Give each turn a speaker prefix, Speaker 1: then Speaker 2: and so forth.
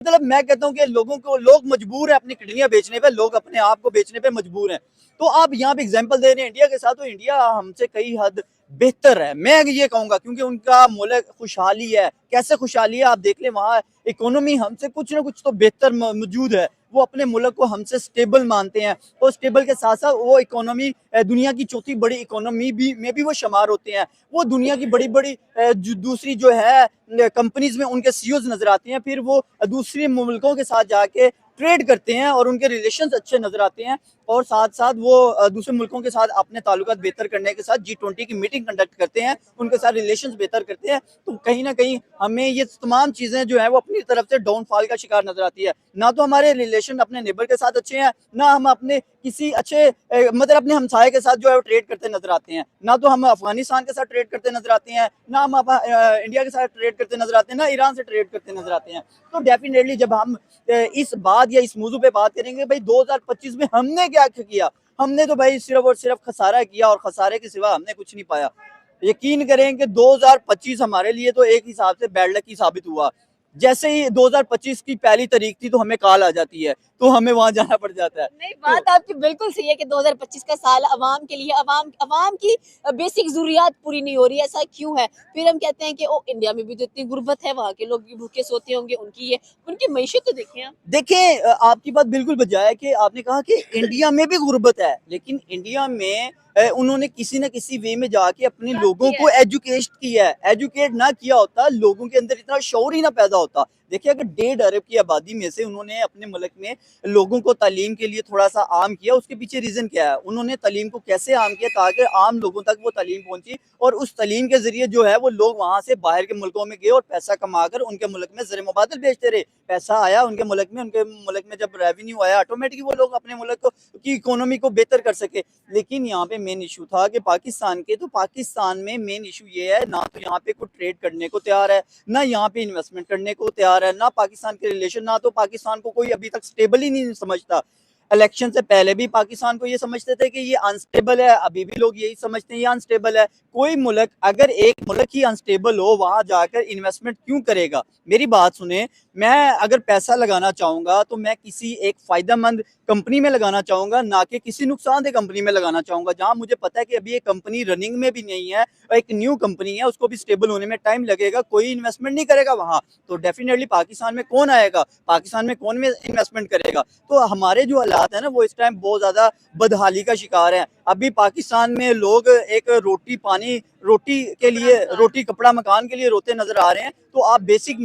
Speaker 1: मतलब मैं कहता हूँ कि लोग मजबूर है अपनी किडनियां बेचने पे, लोग अपने आप को बेचने पे मजबूर हैं। तो आप यहाँ पे एग्जांपल दे रहे हैं इंडिया के साथ, तो इंडिया हमसे कई हद बेहतर है, मैं ये कहूंगा, क्योंकि उनका मुल्क खुशहाली है। कैसे खुशहाली है आप देख लें, वहाँ इकोनॉमी हमसे कुछ ना कुछ तो बेहतर मौजूद है। वो अपने मुल्क को हमसे स्टेबल मानते हैं, और स्टेबल के साथ साथ वो इकोनॉमी दुनिया की चौथी बड़ी इकोनॉमी भी में भी वो शुमार होते हैं। वो दुनिया की बड़ी बड़ी दूसरी जो है कंपनीज में उनके सीईओज नजर आते हैं, फिर वो दूसरे मुल्कों के साथ जाके ट्रेड करते हैं और उनके रिलेशंस अच्छे नजर आते हैं। और साथ साथ वो दूसरे मुल्कों के साथ अपने ताल्लुकात बेहतर करने के साथ G20 की मीटिंग कंडक्ट करते हैं, उनके साथ रिलेशंस बेहतर करते हैं। तो कहीं ना कहीं हमें ये तमाम चीजें जो है वो अपनी तरफ से डाउनफॉल का शिकार नजर आती है। ना तो हमारे रिलेशन अपने नेबर के साथ अच्छे हैं, ना हम अपने किसी अच्छे मतलब अपने हमसाये के साथ जो है वो ट्रेड करते नजर आते हैं। ना तो हम अफगानिस्तान के साथ ट्रेड करते नजर आते हैं, ना हम इंडिया के साथ ट्रेड करते नजर आते हैं, ना ईरान से ट्रेड करते नजर आते हैं। तो डेफिनेटली जब हम इस बात या इस मौजू पे बात करेंगे, भाई 2025 में हमने क्या किया, हमने तो भाई सिर्फ और सिर्फ खसारा किया, और खसारे के सिवा हमने कुछ नहीं पाया। यकीन करें कि 2025 हमारे लिए तो एक हिसाब से बैड लक ही साबित हुआ। जैसे ही 2025 की पहली तारीख थी तो हमें कॉल आ जाती है, तो हमें वहां जाना पड़ जाता है।
Speaker 2: नहीं, बात आपकी बिल्कुल सही है कि 2025 का साल अवाम के लिए, अवाम अवाम की बेसिक जरूरियात पूरी नहीं हो रही है। ऐसा क्यों है? फिर हम कहते हैं कि ओ इंडिया में भी तो इतनी गुर्बत है, वहाँ के लोग भी भूखे सोते होंगे, उनकी ये उनकी मईशत तो देखें आप।
Speaker 1: देखिए आपकी बात बिल्कुल बजाय है कि आपने कहा कि इंडिया में भी गुर्बत है, लेकिन इंडिया में उन्होंने किसी न किसी वे में जाके अपने लोगों को एजुकेट किया है। एजुकेट ना किया होता, लोगों के अंदर इतना शौर ही ना पैदा होता। देखिए अगर 1.5 अरब की आबादी में से उन्होंने अपने मुल्क में लोगों को तालीम के लिए थोड़ा सा आम किया, उसके पीछे रीजन क्या है? उन्होंने तालीम को कैसे आम किया ताकि आम लोगों तक वो तालीम पहुंची, और उस तालीम के जरिए जो है वो लोग वहां से बाहर के मुल्कों में गए और पैसा कमाकर उनके मुल्क में ज़र मुबादल बेचते रहे। पैसा आया उनके मुल्क में, उनके मुल्क में जब रेवेन्यू आया, ऑटोमेटिकली वो लोग अपने मुल्क की इकोनॉमी को बेहतर कर सके। लेकिन यहाँ पे मेन इशू था कि पाकिस्तान के, तो पाकिस्तान में मेन इशू ये है, ना तो यहाँ पे कोई ट्रेड करने को तैयार है, ना यहाँ पे इन्वेस्टमेंट करने को तैयार है, ना पाकिस्तान के रिलेशन, ना तो पाकिस्तान को कोई अभी तक स्टेबल ही नहीं समझता। इलेक्शन से पहले भी पाकिस्तान को ये समझते थे कि ये अनस्टेबल है, अभी भी लोग यही समझते हैं ये अनस्टेबल है। कोई मुल्क, अगर एक मुल्क ही अनस्टेबल हो, वहां जाकर इन्वेस्टमेंट क्यों करेगा? मेरी बात सुने, मैं अगर पैसा लगाना चाहूंगा तो मैं किसी एक फायदेमंद कंपनी में लगाना चाहूंगा, ना कि किसी नुकसानदेह कंपनी में लगाना चाहूंगा, जहां मुझे पता है कि अभी ये कंपनी रनिंग में भी नहीं है और एक न्यू कंपनी है, उसको भी स्टेबल होने में टाइम लगेगा, कोई इन्वेस्टमेंट नहीं करेगा वहां। तो डेफिनेटली पाकिस्तान में कौन आएगा, पाकिस्तान में कौन में इन्वेस्टमेंट करेगा? तो हमारे जो हालात है ना, वो इस टाइम बहुत ज्यादा बदहाली का शिकार है। अभी पाकिस्तान में लोग एक रोटी पानी, रोटी के लिए, रोटी कपड़ा मकान के लिए रोते नजर आ रहे हैं। तो आप बेसिक